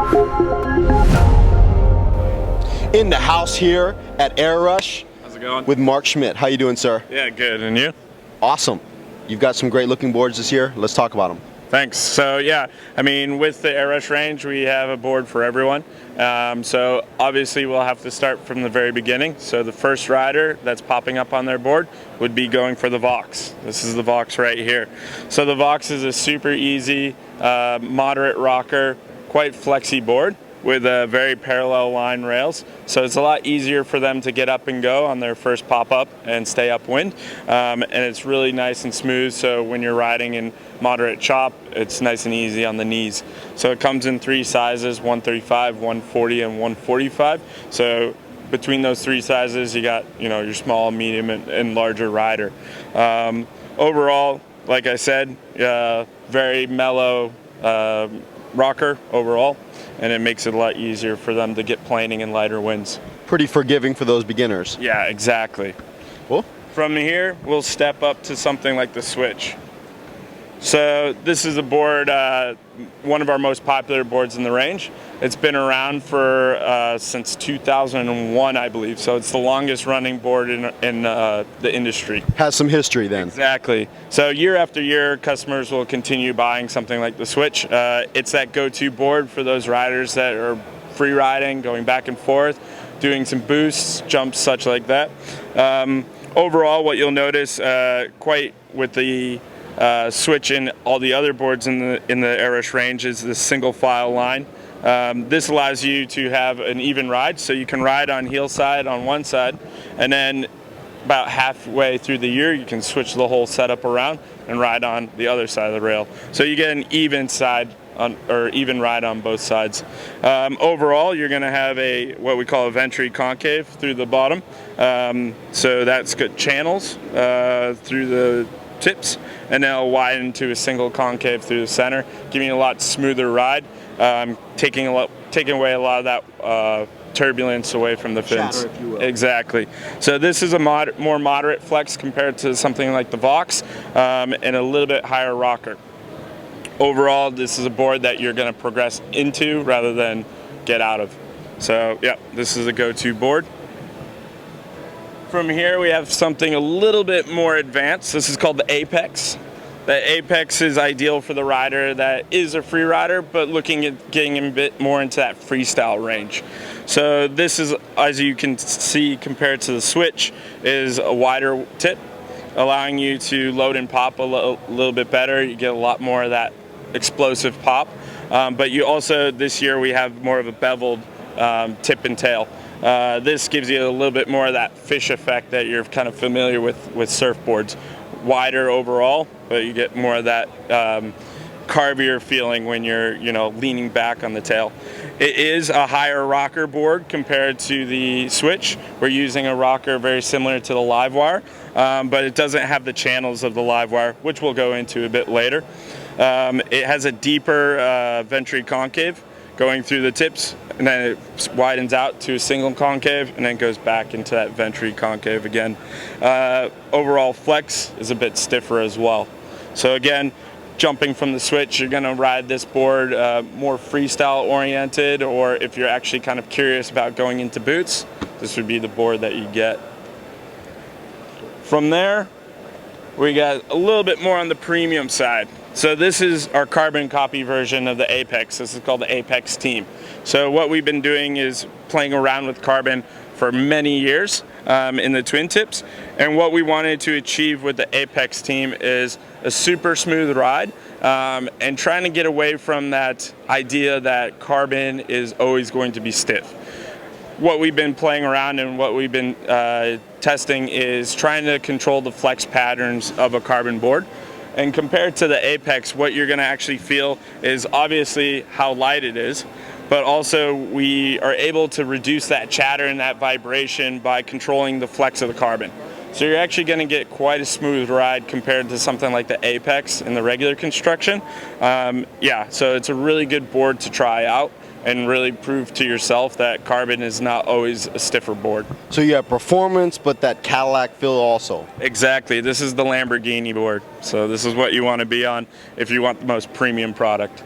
In the house here at Airush. How's it going? With Marc Schmid. How you doing, sir? Yeah, good. And you? Awesome. You've got some great looking boards this year. Let's talk about them. Thanks. So yeah, I mean, with the Airush range, we have a board for everyone. So obviously we'll have to start from the very beginning. So the first rider that's popping up on their board would be going for the Vox. This is the Vox right here. So the Vox is a super easy, moderate rocker, quite flexy board with very parallel line rails. So it's a lot easier for them to get up and go on their first pop-up and stay upwind. And it's really nice and smooth, so when you're riding in moderate chop, it's nice and easy on the knees. So it comes in 3 sizes, 135, 140, and 145. So between those 3 sizes, you got your small, medium, and larger rider. Overall, like I said, very mellow rocker overall, and it makes it a lot easier for them to get planing in lighter winds. Pretty forgiving for those beginners. Yeah, exactly. Cool. From here, we'll step up to something like the Switch. So this is a board, one of our most popular boards in the range. It's been around for since 2001, I believe. So it's the longest running board in the industry. Has some history then. Exactly. So year after year, customers will continue buying something like the Switch. It's that go-to board for those riders that are free riding, going back and forth, doing some boosts, jumps, such like that. Overall, what you'll notice, quite with the Switch and all the other boards in the Airush range, is the single file line. This allows you to have an even ride, so you can ride on heel side on one side, and then about halfway through the year you can switch the whole setup around and ride on the other side of the rail. So you get an even side or even ride on both sides. Overall, you're going to have what we call a ventry concave through the bottom. So that's got channels through the tips, and then it'll widen to a single concave through the center, giving you a lot smoother ride, taking away a lot of that turbulence away from the fins. Chatter, if you will. Exactly. So this is a more moderate flex compared to something like the Vox, and a little bit higher rocker. Overall, this is a board that you're going to progress into rather than get out of. So yeah, this is a go-to board. From here, we have something a little bit more advanced. This is called the Apex. The Apex is ideal for the rider that is a free rider, but looking at getting a bit more into that freestyle range. So this is, as you can see, compared to the Switch, is a wider tip, allowing you to load and pop a little bit better. You get a lot more of that explosive pop. But you also, this year, we have more of a beveled tip and tail. This gives you a little bit more of that fish effect that you're kind of familiar with surfboards. Wider overall, but you get more of that carvier feeling when you're leaning back on the tail. It is a higher rocker board compared to the Switch. We're using a rocker very similar to the Livewire, but it doesn't have the channels of the Livewire, which we'll go into a bit later. It has a deeper ventry concave going through the tips, and then it widens out to a single concave and then goes back into that ventry concave again. Overall flex is a bit stiffer as well. So again, jumping from the Switch, you're going to ride this board more freestyle oriented, or if you're actually kind of curious about going into boots, this would be the board that you get. From there, we got a little bit more on the premium side. So this is our carbon copy version of the Apex. This is called the Apex Team. So what we've been doing is playing around with carbon for many years in the twin tips. And what we wanted to achieve with the Apex Team is a super smooth ride, and trying to get away from that idea that carbon is always going to be stiff. What we've been playing around and what we've been testing is trying to control the flex patterns of a carbon board. And compared to the Apex, what you're going to actually feel is obviously how light it is, but also we are able to reduce that chatter and that vibration by controlling the flex of the carbon. So you're actually going to get quite a smooth ride compared to something like the Apex in the regular construction. Yeah, so it's a really good board to try out and really prove to yourself that carbon is not always a stiffer board. So you have performance, but that Cadillac feel also. Exactly. This is the Lamborghini board. So this is what you want to be on if you want the most premium product.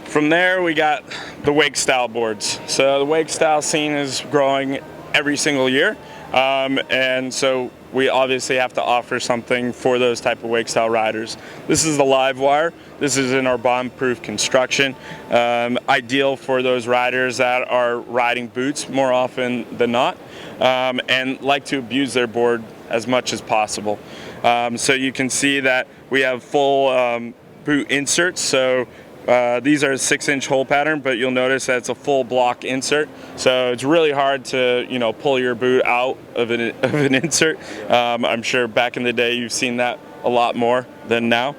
From there, we got the wake style boards. So the wake style scene is growing every single year. And so we obviously have to offer something for those type of wake style riders. This is the live wire. This is in our bomb-proof construction. Ideal for those riders that are riding boots more often than not, and like to abuse their board as much as possible. So you can see that we have full boot inserts. So these are a 6-inch hole pattern, but you'll notice that it's a full block insert. So it's really hard to, pull your boot out of an insert. I'm sure back in the day you've seen that a lot more than now.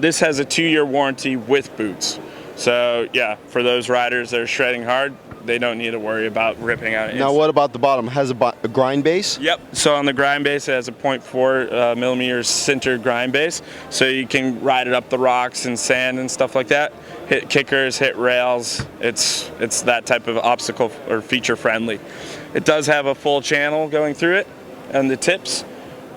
This has a 2-year warranty with boots. So yeah, for those riders that are shredding hard, they don't need to worry about ripping out. Now what about the bottom? Has a grind base? Yep. So on the grind base, it has a 0.4 millimeters sintered grind base. So you can ride it up the rocks and sand and stuff like that. Hit kickers, hit rails. It's that type of obstacle or feature friendly. It does have a full channel going through it and the tips.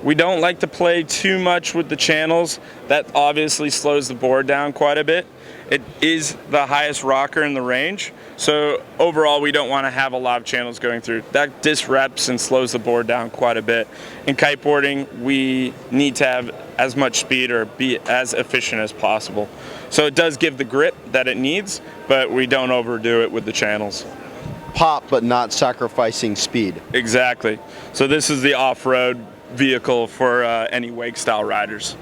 We don't like to play too much with the channels. That obviously slows the board down quite a bit. It is the highest rocker in the range, so overall we don't want to have a lot of channels going through. That disrupts and slows the board down quite a bit. In kiteboarding, we need to have as much speed or be as efficient as possible. So it does give the grip that it needs, but we don't overdo it with the channels. Pop, but not sacrificing speed. Exactly. So this is the off-road vehicle for any wake style riders.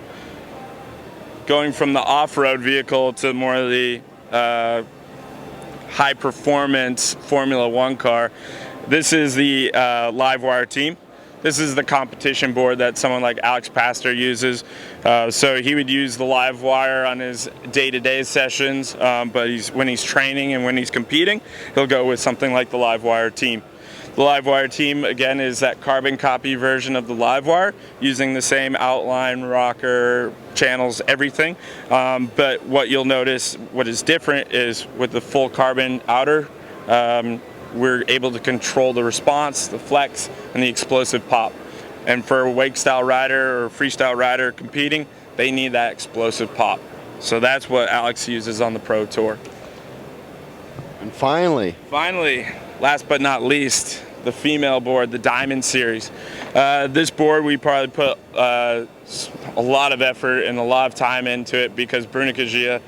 Going from the off-road vehicle to more of the high-performance Formula One car, this is the live wire team. This is the competition board that someone like Alex Pastor uses. So he would use the live wire on his day-to-day sessions, but when he's training and when he's competing, he'll go with something like the live wire team. The live wire team, again, is that carbon copy version of the live wire, using the same outline, rocker, channels, everything. But what you'll notice, what is different is with the full carbon outer, we're able to control the response, the flex, and the explosive pop. And for a wake style rider or freestyle rider competing, they need that explosive pop. So that's what Alex uses on the Pro Tour. And finally, last but not least, the female board, the Diamond Series. This board we probably put a lot of effort and a lot of time into it because Bruna Kajia,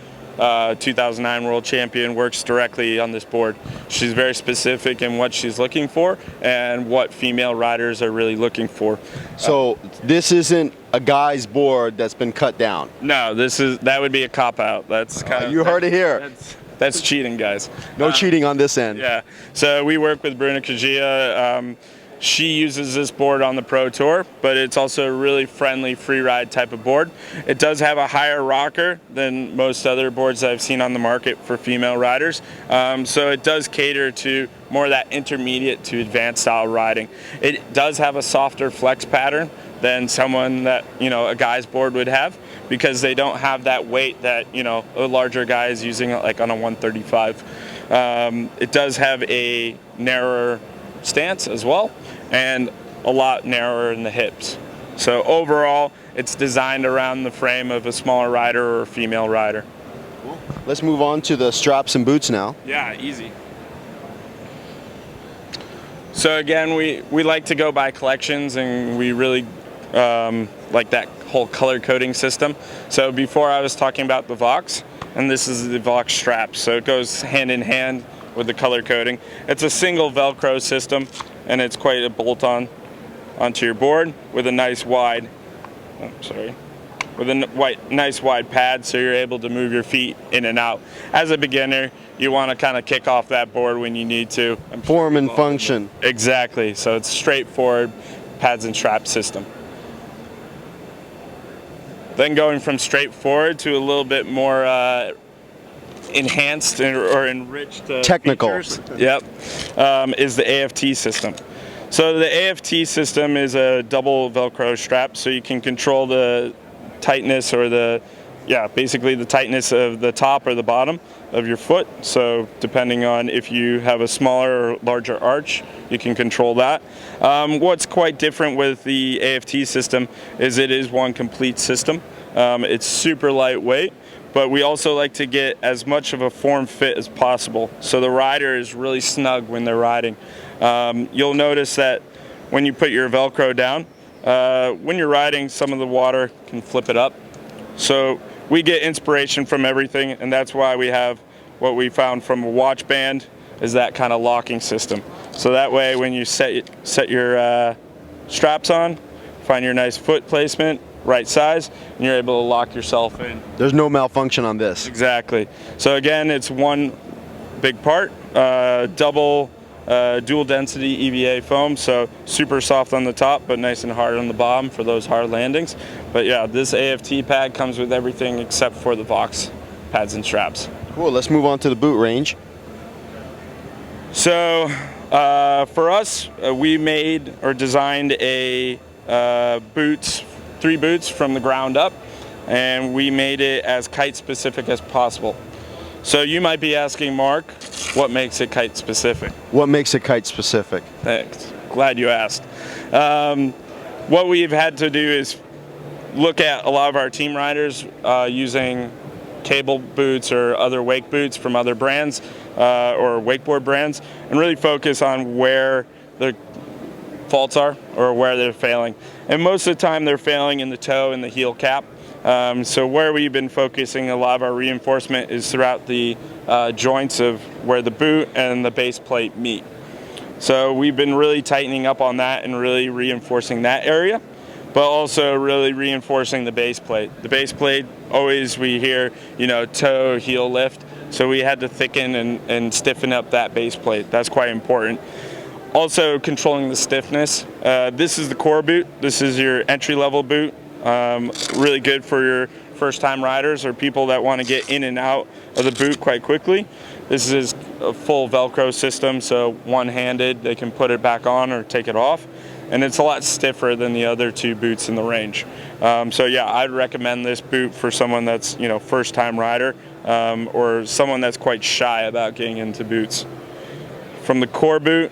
2009 world champion, works directly on this board. She's very specific in what she's looking for and what female riders are really looking for. So this isn't a guy's board that's been cut down? No, that would be a cop-out. That's kind of, you heard it here. That's cheating, guys. No cheating on this end. Yeah. So we work with Bruna Kajia. She uses this board on the Pro Tour, but it's also a really friendly free ride type of board. It does have a higher rocker than most other boards that I've seen on the market for female riders. So it does cater to more of that intermediate to advanced style riding. It does have a softer flex pattern than someone that, a guy's board would have, because they don't have that weight that, a larger guy is using, like on a 135. It does have a narrower stance as well, and a lot narrower in the hips. So overall, it's designed around the frame of a smaller rider or a female rider. Cool. Let's move on to the straps and boots now. Yeah, easy. So again, we like to go by collections, and we really like that whole color coding system. So before I was talking about the Vox, and this is the Vox strap. So it goes hand in hand with the color coding. It's a single Velcro system, and it's quite a bolt-on onto your board with a nice wide, nice wide pad, so you're able to move your feet in and out. As a beginner, you want to kind of kick off that board when you need to. Form and function. Exactly. So it's straightforward pads and strap system. Then going from straightforward to a little bit more enhanced or enriched technical features, is the AFT system. So the AFT system is a double Velcro strap, so you can control the tightness or basically the tightness of the top or the bottom of your foot. So depending on if you have a smaller or larger arch, you can control that. What's quite different with the AFT system is it is one complete system. It's super lightweight, but we also like to get as much of a form fit as possible, so the rider is really snug when they're riding. You'll notice that when you put your Velcro down, when you're riding, some of the water can flip it up. So we get inspiration from everything, and that's why we have what we found from a watch band is that kind of locking system. So that way when you set your straps on, find your nice foot placement, right size, and you're able to lock yourself in. There's no malfunction on this. Exactly. So again, it's one big part, double dual density EVA foam, so super soft on the top but nice and hard on the bottom for those hard landings. But yeah, this AFT pad comes with everything except for the Vox pads and straps. Cool, let's move on to the boot range. So for us, we made or designed a three boots from the ground up, and we made it as kite specific as possible. So you might be asking, Mark, what makes it kite specific? What makes it kite specific? Thanks. Glad you asked. What we've had to do is look at a lot of our team riders using cable boots or other wake boots from other brands or wakeboard brands, and really focus on where the faults are or where they're failing. And most of the time they're failing in the toe and the heel cap. So where we've been focusing a lot of our reinforcement is throughout the joints of where the boot and the base plate meet. So we've been really tightening up on that and really reinforcing that area, but also really reinforcing the base plate. The base plate, always we hear, toe, heel lift. So we had to thicken and stiffen up that base plate. That's quite important. Also controlling the stiffness. This is the core boot. This is your entry-level boot. Really good for your first-time riders or people that want to get in and out of the boot quite quickly. This is a full Velcro system, so one-handed, they can put it back on or take it off. And it's a lot stiffer than the other two boots in the range. So yeah, I'd recommend this boot for someone that's, first-time rider or someone that's quite shy about getting into boots. From the core boot,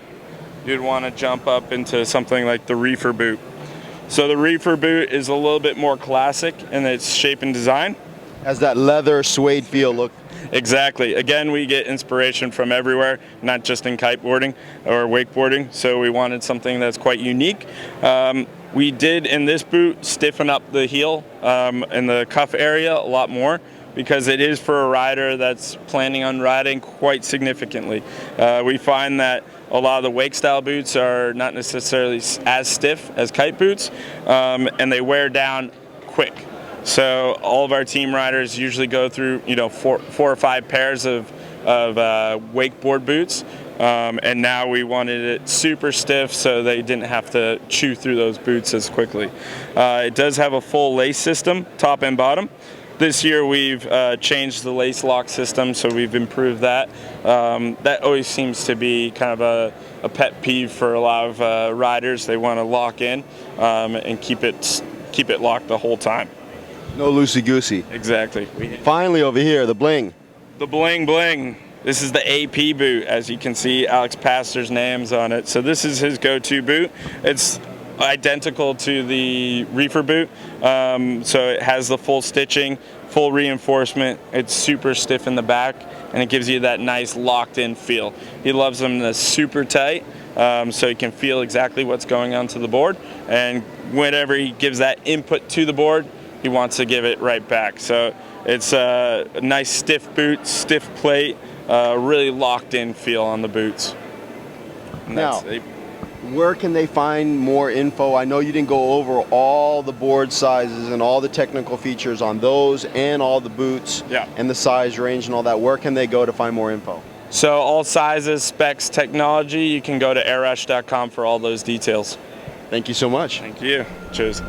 you'd want to jump up into something like the Reefer boot. So the Reefer boot is a little bit more classic in its shape and design. Has that leather suede feel look. Exactly. Again, we get inspiration from everywhere, not just in kiteboarding or wakeboarding, so we wanted something that's quite unique. We did, in this boot, stiffen up the heel and the cuff area a lot more, because it is for a rider that's planning on riding quite significantly. We find that a lot of the wake style boots are not necessarily as stiff as kite boots, and they wear down quick. So all of our team riders usually go through, four or five pairs of wakeboard boots, and now we wanted it super stiff so they didn't have to chew through those boots as quickly. It does have a full lace system, top and bottom. This year we've changed the lace lock system, so we've improved that. That always seems to be kind of a pet peeve for a lot of riders. They want to lock in and keep it locked the whole time. No loosey-goosey. Exactly. Finally over here, the Bling. The Bling. This is the AP boot. As you can see, Alex Pastor's name's on it. So this is his go-to boot. It's identical to the Reefer boot. So it has the full stitching, full reinforcement. It's super stiff in the back, and it gives you that nice locked-in feel. He loves them super tight, so he can feel exactly what's going on to the board. And whenever he gives that input to the board, he wants to give it right back. So it's a nice stiff boot, stiff plate, really locked in feel on the boots. And now, where can they find more info? I know you didn't go over all the board sizes and all the technical features on those and all the boots and the size range and all that. Where can they go to find more info? So all sizes, specs, technology, you can go to airush.com for all those details. Thank you so much. Thank you. Cheers.